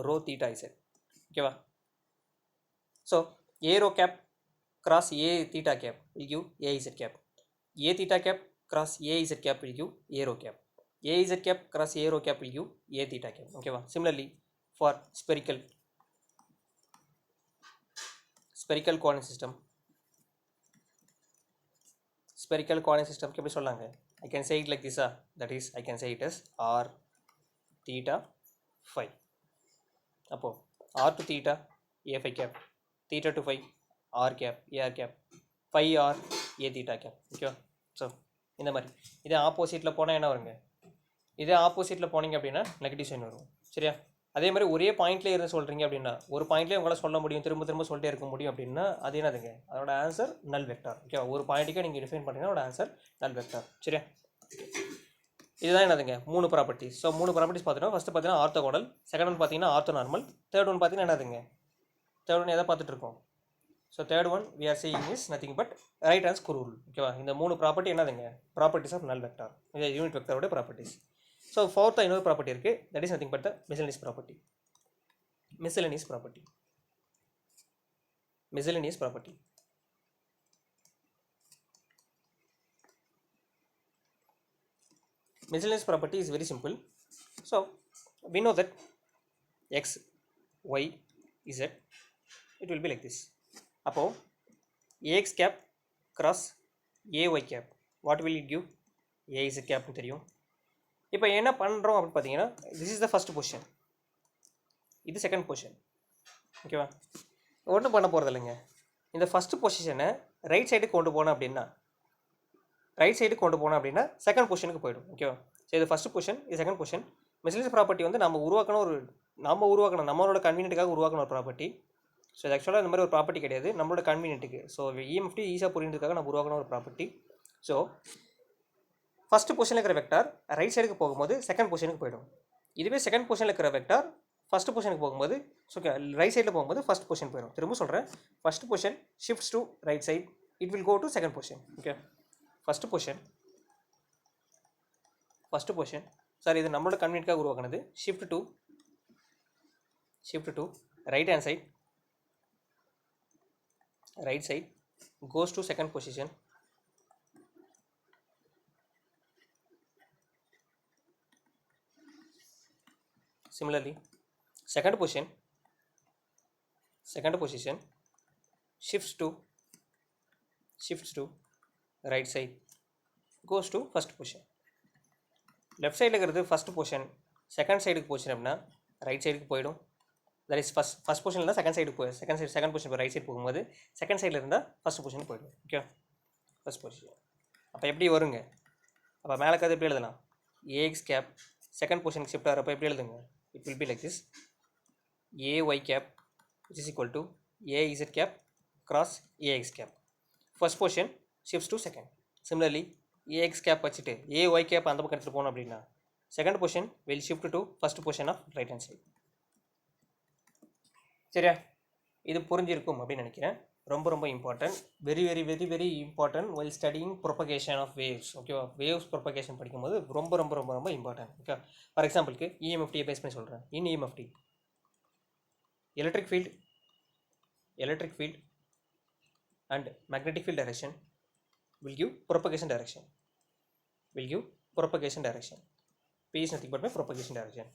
rho theta z. ஓகேவா? So a rho cap cross a theta cap will give a z cap. A theta cap cross a z cap will give a rho cap. A z cap cross a rho cap will give a theta cap. ஓகேவா? Similarly for spherical coordinate system, spherical coordinate system க்கு எப்படி சொல்லாங்க? I can say it like this, that is I can say it as r theta phi. அப்போ r to theta a phi cap, theta to phi r cap a r cap, phi r a theta cap. ஓகேவா? So இந்த மாதிரி இதே ஆப்போசிட்டில் போனால் என்ன வருங்க? இதே ஆப்போசிட்டில் போனீங்க அப்படின்னா நெகட்டிவ் சைன் வரும். சரியா? அதே மாதிரி ஒரே பாயிண்ட்லேயே இருந்து சொல்கிறீங்க அப்படின்னா ஒரு பாயிண்ட்லேயே உங்களால் சொல்ல முடியும், திரும்ப திரும்ப சொல்லிட்டே இருக்க முடியும் அப்படின்னா அது என்னதுங்க? அதோட ஆன்சர் நல் வெக்டார். ஓகேவா? ஒரு பாயிண்ட்டுக்கே நீங்கள் டிஃபைன் பண்ணிங்கன்னா அதோட ஆன்சர் நல் வெக்டார். சரியா? இதுதான் என்னதுங்க? 3 ப்ராப்பர்ட்டிஸ். ஸோ 3 ப்ராப்பர்ட்டிஸ் பார்த்தீங்கன்னா ஃபஸ்ட்டு பார்த்தீங்கன்னா ஆர்த்தோகோனல், செகண்ட் ஒன் பார்த்தீங்கன்னா ஆர்த்தோ நார்மல், தேர்ட் ஒன் பார்த்தீங்கன்னா என்னதுங்க? தேர்ட் ஒன் எதை பார்த்துட்டு இருக்கோம்? So third one we are seeing is nothing but right hand screw rule. ஓகேவா? இந்த 3 ப்ராப்பர்ட்டி என்னதுங்க? ப்ராப்பர்ட்டிஸ் ஆஃப் நல் வெக்டார். இது யூனிட் வெக்டாரோட ப்ராப்பர்ட்டிஸ். ஸோ ஃபோர்த்தாக இன்னொரு ப்ராப்பர்ட்டி இருக்குது, that is nothing but the miscellaneous property. Miscellaneous property. Miscellaneous property. Miscellaneous property is very simple. So we know that x, y, z, it will be like this. Appo ax cap cross ay cap, what will it give? Az cap தெரியும். இப்போ என்ன பண்ணுறோம் அப்படின்னு பார்த்தீங்கன்னா, this is the first position, இது second position. ஓகேவா? ஒன்றும் பண்ண போகிறது இல்லைங்க. இந்த ஃபஸ்ட்டு பொசிஷனை ரைட் சைடுக்கு கொண்டு போனோம் அப்படின்னா செகண்ட் பொசிஷனுக்கு போய்டும். ஓகேவா? ஸோ இது ஃபஸ்ட்டு பொசிஷன், இது செகண்ட் பொசிஷன். மிஸ்செலேனியஸ் ப்ராப்பர்ட்டி வந்து நம்ம உருவாக்கணும் நம்மளோட கன்வீனியன்ட்டுக்காக உருவாக்கணும் ஒரு ப்ராப்பர்ட்டி. ஸோ இது ஆக்சுவலாக இந்த மாதிரி ஒரு ப்ராப்பர்ட்டி கிடையாது, நம்மளோட கன்வீனியன்ட்டுக்கு. ஸோ EMFT ஈஸியாக புரியுறதுக்காக நம்ம உருவாக்கணும் ஒரு ப்ராப்பர்ட்டி. ஸோ ஃபஸ்ட்டு பொசிஷனில் இருக்கிற வெக்டார் ரைட் சைடுக்கு போகும்போது செகண்ட் பொசிஷனுக்கு போய்டும். இதுவே செகண்ட் பொசிஷனில் இருக்கிற வெக்டார் ஃபஸ்ட் பொசிஷனுக்கு போகும்போது, ஓகே, ரைட் சைடில் போகும்போது ஃபஸ்ட் பொசிஷன் போயிடும். திரும்ப சொல்கிறேன், first position shifts to right side, it will go to second position. Okay, first position sir இது நம்மளோட கன்வீனியன்ட்காக உருவாக்குனது. Shift to right hand side goes to second position. Similarly, second position shifts to right side, goes to first position. Left side இருக்கிறது first position, second side க்கு போச்சு அப்படின்னா right side க்கு போய்டும். that is first position இல்ல second side க்கு போய் second position right side போகும்போது second side ல இருந்தா first position போய்டும். Okay, first position. அப்ப எப்படி வருங்க? அப்ப மேல கதை எப்படி எழுதலாம்? ax cap second position shift ஆறப்ப எப்படி எழுதுங்க? It will be like this, ay cap which is equal to az cap cross ax cap. First position shifts to second. Similarly, ax cap வச்சுட்டு ay cap அந்த பக்கம் எடுத்துட்டு போனோம் அப்படின்னா second position will shift to first position of right hand side. சரியா? இது புரிஞ்சிருக்கும் அப்படின்னு நினைக்கிறேன். ரொம்ப important, very important while studying propagation of waves. ஓகேவா? வேவ்ஸ் ப்ரொபகேஷன் படிக்கும்போது ரொம்ப இம்பார்ட்டன்ட். ஓகே, ஃபார் எக்ஸாம்பிளுக்கு EMFT பேஸ் பண்ணி சொல்கிறேன். இன் EMFT electric field and magnetic field direction will give propagation direction. P is nothing but my propagation direction.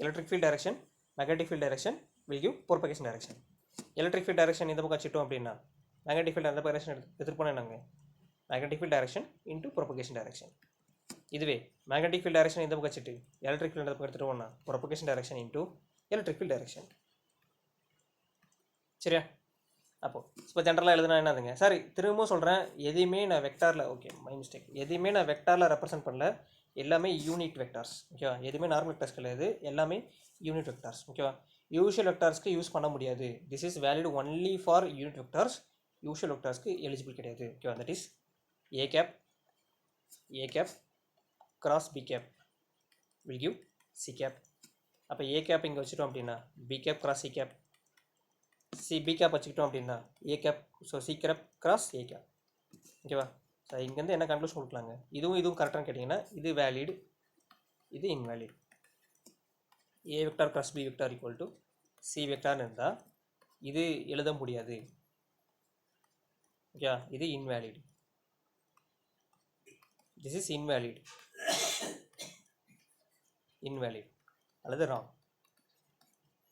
Electric field direction, magnetic field direction will give propagation direction. Electric field direction இந்த பக்கம் வச்சுட்டோம் அப்படின்னா magnetic field அந்த direction எடுத்துகிட்டு போனால் என்னங்க? Magnetic field direction into propagation direction. இதுவே magnetic field direction இந்த பக்கம் வச்சுட்டு எலக்ட்ரிக் ஃபீல்ட் அந்த பக்கம் எடுத்துகிட்டு போனால் propagation direction into electric field direction. சரியா? அப்போது இப்போ ஜென்ரலாக எழுதுனா என்னதுங்க? சார் திரும்பவும் சொல்கிறேன், எதையுமே நான் வெக்டாரில், ஓகே மை மிஸ்டேக், எதையுமே நான் வெக்டாரில் ரெப்ரசென்ட் பண்ணல, எல்லாமே யூனிட் வெக்டார்ஸ். ஓகேவா? எதுவுமே நார்மல் வெக்டார்ஸ் கிடையாது, எல்லாமே யூனிட் வெக்டார்ஸ். ஓகேவா? யூஷுவல் வெக்டார்ஸ்க்கு யூஸ் பண்ண முடியாது. This is valid only for unit vectors. Usual வெக்டார்ஸ்க்கு எலிஜிபிள் கிடையாது. ஓகேவா? That is A cap cross B cap will give C cap. அப்போ ஏ கேப் இங்கே வச்சுட்டோம் அப்படின்னா B cap cross C cap, B cap வச்சுக்கிட்டோம் அப்படின்னா A cap, so C cap cross A cap. ஓகேவா? ஸோ இங்கேருந்து என்ன கன்க்ளூஷன் கொடுக்கலாங்க, இதுவும் கரெக்டானு கேட்டிங்கன்னா இது வேலிட், இது invalid. A vector cross B vector equal to C வெக்டார்னு இருந்தால் இது எழுத முடியாது. ஓகே, இது இன்வேலிட். திஸ் இஸ் இன்வேலிட் அல்லது ராங்.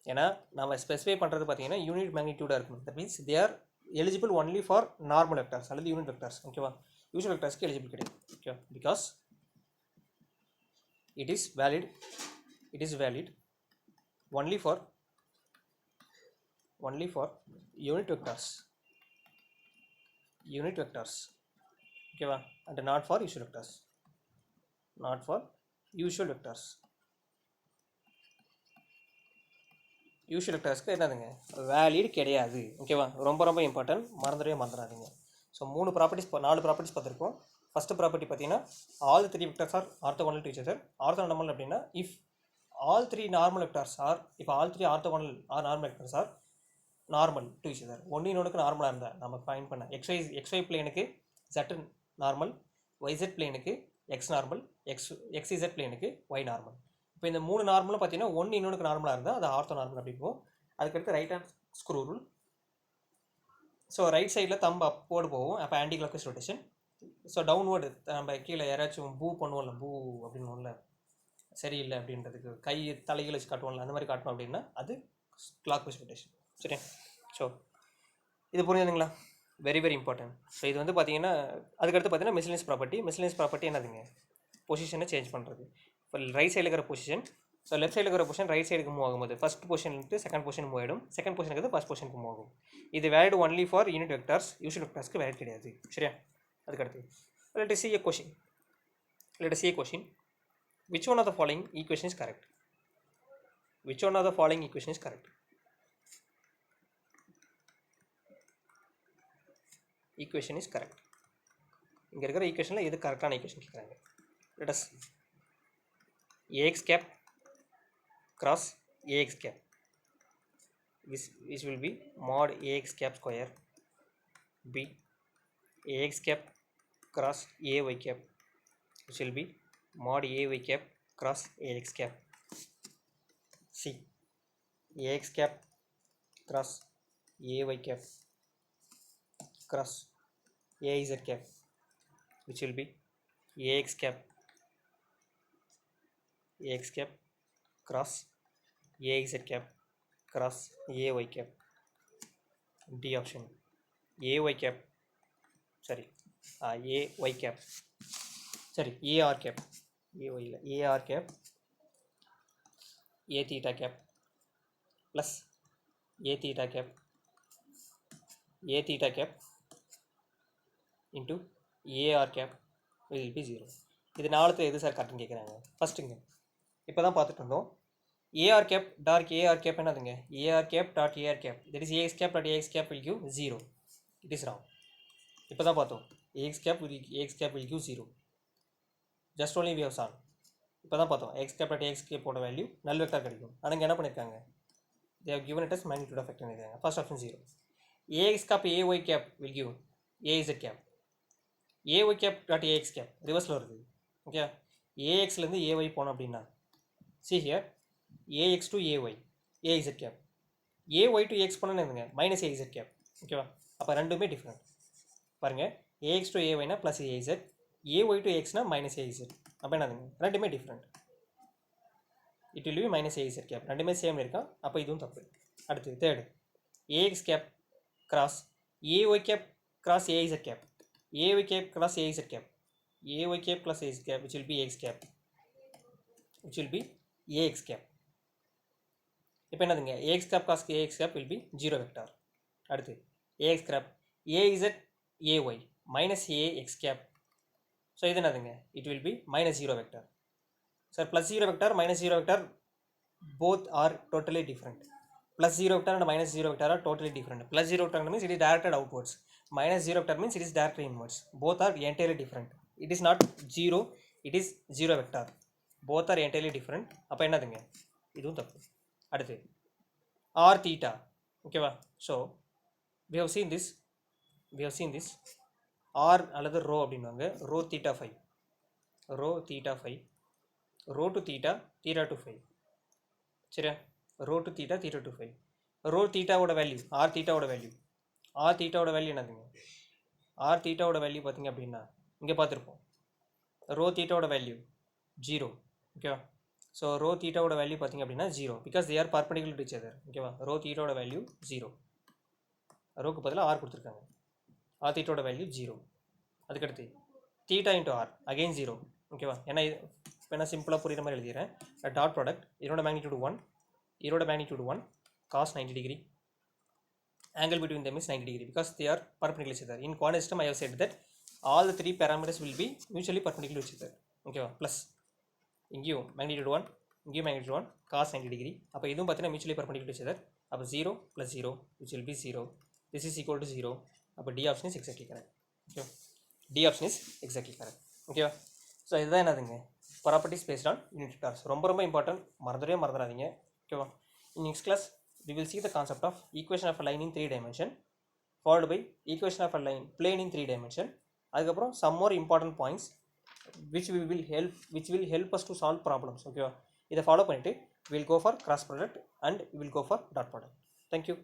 ஏன்னா நம்ம ஸ்பெசிஃபை பண்ணுறது பார்த்தீங்கன்னா யூனிட் மேக்னிடியூடாக இருக்கணும். That means they are eligible only for normal vectors அல்லது யூனிட் வெக்டார்ஸ். ஓகேவா? யூஷுவல் வெக்டார்ஸ்க்கு எலிஜிபிள் கிடையாது. Okay, because it is valid only for unit vectors, ஓகேவா? and not for usual vectors. Usual வெக்டார்ஸ்க்கு என்னதுங்க, வேலிட் கிடையாது. ஓகேவா? ரொம்ப இம்பார்ட்டன்ட், மறந்துடாதீங்க. ஸோ 4 ப்ராப்பர்ட்டிஸ் பார்த்துருக்கோம். ஃபஸ்ட்டு ப்ராப்பர்ட்டி பார்த்தீங்கன்னா all 3 vectors are orthogonal to each other. Orthogonal அப்படின்னா all 3 normal vectors are, if all 3 orthogonal or normal vectors are normal to each other, ஒன்று இன்னொருக்கு நார்மலாக இருந்தால் நம்ம ஃபைண்ட் பண்ண xy பிளேனுக்கு z நார்மல், yz பிளேனுக்கு x normal, xz பிளேனுக்கு y normal. இப்போ இந்த 3 நார்மலும் பார்த்தீங்கன்னா ஒன்று இன்னொருக்கு நார்மலாக இருந்தால் அது ஆர்த்தோ நார்மல் அப்படிப்போம். அதுக்கடுத்து right hand screw rule. So right சைடில் தம்பு அப்போடு போகும், அப்போ anticlockwise rotation. So downward நம்ம கீழே யாராச்சும் பூ பண்ணுவோம்ல, பூ அப்படின்னு சரியில்லை அப்படின்றதுக்கு கை தலைகளை வச்சு காட்டுவோம்ல, அந்த மாதிரி காட்டணும் அப்படின்னா அது கிளாக் வைஸ் ரொட்டேஷன். சரியா? ஸோ இது புரியுதுங்களா? Very important. ஸோ இது வந்து பார்த்தீங்கன்னா அதுக்கடுத்து பார்த்தீங்கன்னா மிஸ்லினியஸ் ப்ராப்பர்ட்டி என்னதுங்க, பொசிஷனை சேஞ்ச் பண்ணுறது. இப்போ ரைட் சைடில் இருக்கிற பொசிஷன், ஸோ லெஃப்ட் சைடில் இருக்கிற பொசிஷன் ரைட் சைடுக்கு மூவ் ஆகும்போது ஃபஸ்ட் பொசிஷனுக்கு செகண்ட் பொசிஷன் மூவ் ஆகிடும், செகண்ட் பொசிஷனுக்கு ஃபஸ்ட் பொசிஷனுக்கு மூவ் ஆகும். இது valid only for unit vectors, usual வெக்டார்ஸ்க்கு வேலிட் கிடையாது. சரியா? அதுக்கடுத்து let us see a question. Which one of the following equation is correct? Equation is correct. இங்கே இருக்கிற ஈக்குவேஷனில் எது கரெக்டான ஈக்குவேஷன் கேட்குறாங்க. let us ax cap cross ax cap, which will be mod ax cap square, b ax cap cross ay cap, which will be mod ay cap cross ax cap, c ax cap cross ay cap cross az cap, which will be ax cap cross az cap cross ay cap. D option ay cap, sorry ay cap, sorry ar cap, ay இல்லை ar cap a theta cap plus a theta cap into ar cap will be 0. இது நாலுத்தில் எது sir கரெக்டுன்னு கேட்குறாங்க. ஃபஸ்ட்டுங்க இப்போ தான் பார்த்துட்டு இருந்தோம். ar cap என்னதுங்க, ar cap dot ar cap, that is ax cap dot ax cap will give 0. It is wrong. இப்போ தான் பார்த்தோம் ax cap will give 0. just only we have solved. இப்போ தான் பார்த்தோம் x cap dot ax cap ஓட value நல் vector கிடைக்கும். ஆனால் இங்கே என்ன பண்ணியிருக்காங்க, they have given it as magnitude of vector பண்ணியிருக்காங்க. First option 0. ax cap ay cap will give az cap, ay cap dot ax cap ரிவர்ஸில் வருது. ஓகே, axலேருந்து ay போனோம் அப்படின்னா see here ax to ay az cap, ay to x போனோன்னு இருந்துங்க minus az cap. ஓகேவா? அப்போ ரெண்டுமே டிஃப்ரெண்ட் பாருங்கள். ax to ayனா ப்ளஸ் az, ay to xனா மைனஸ் az. அப்போ என்னதுங்க, ரெண்டுமே different. It will be minus az cap. ரெண்டுமே சேம் இருக்கான், அப்போ இதுவும் தப்பு. அடுத்து third ax cap cross ay cap cross az cap, ay cap cross az cap, ay cap plus az cap, which will be ax cap, இப்போ என்னதுங்க, ax cap cross ax cap will be 0 vector. அடுத்து ax cap az ay minus ax cap, so இது என்னதுங்க, it will be minus 0 vector. Sir plus 0 vector minus 0 vector both are totally different. Plus 0 vector and minus 0 vector are totally different. Plus 0 vector means it is directed outwards. minus 0 vector means it is directly inverse. Both are entirely different. It is not 0, it is 0 vector. Both are entirely different. அப்போ என்னதுங்க இதுவும் தப்பு. அடுத்து r theta. ஓகேவா? So we have seen this r அல்லது rho அப்படின்வாங்க. rho theta 5, rho theta 5, rho to theta, theta to 5. சரியா? rho to theta, theta to 5. rho theta ஓட வேல்யூ, r theta ஓட வேல்யூ, r theta ஓட value என்னதுங்க? r theta ஓட value பார்த்தீங்க அப்படின்னா இங்கே பார்த்துருப்போம். rho theta ஓட வேல்யூ 0. ஓகேவா? ஸோ rho theta ஓட வேல்யூ பார்த்தீங்க அப்படின்னா 0 because they are perpendicular to each other. ஓகேவா? rho theta ஓட வேல்யூ 0. ரோக்கு பதிலாக r கொடுத்துருக்காங்க. r theta ஓட வேல்யூ 0. அதுக்கடுத்து theta into r அகைன் 0. ஓகேவா? ஏன்னா இப்போ என்ன சிம்பிளாக புரியுற மாதிரி எழுதிடுறேன். டாட் ப்ராடக்ட் இதோட மேக்னிடியூட் 1, இதோட magnitude 1, cos 90 degree. Angle between them is 90 degree because they are perpendicular to each other. In coordinate system I have said that all the three parameters will be mutually perpendicular to each other. Okay, plus இங்கேயும் magnitude 1, இங்கேயும் magnitude 1, cos 90 degree. அப்போ இதுவும் பார்த்தீங்கன்னா mutually perpendicular to each other. அப்போ 0 plus 0 which will be 0. This is equal to 0. அப்போ D option is exactly correct. Okay, D option is exactly correct. Okay, so இதுதான் என்னதுங்க properties based on unit vectors. ரொம்ப important, மறந்துடாதீங்க. ஓகேவா? In next class we will see the concept of equation of a line in 3 dimension followed by equation of a line plane in 3 dimension. அதுக்கப்புறம் some more important points which will help us to solve problems. ஓகேவா? இதை follow பண்ணிட்டு we will go for cross product and we will go for dot product. Thank you.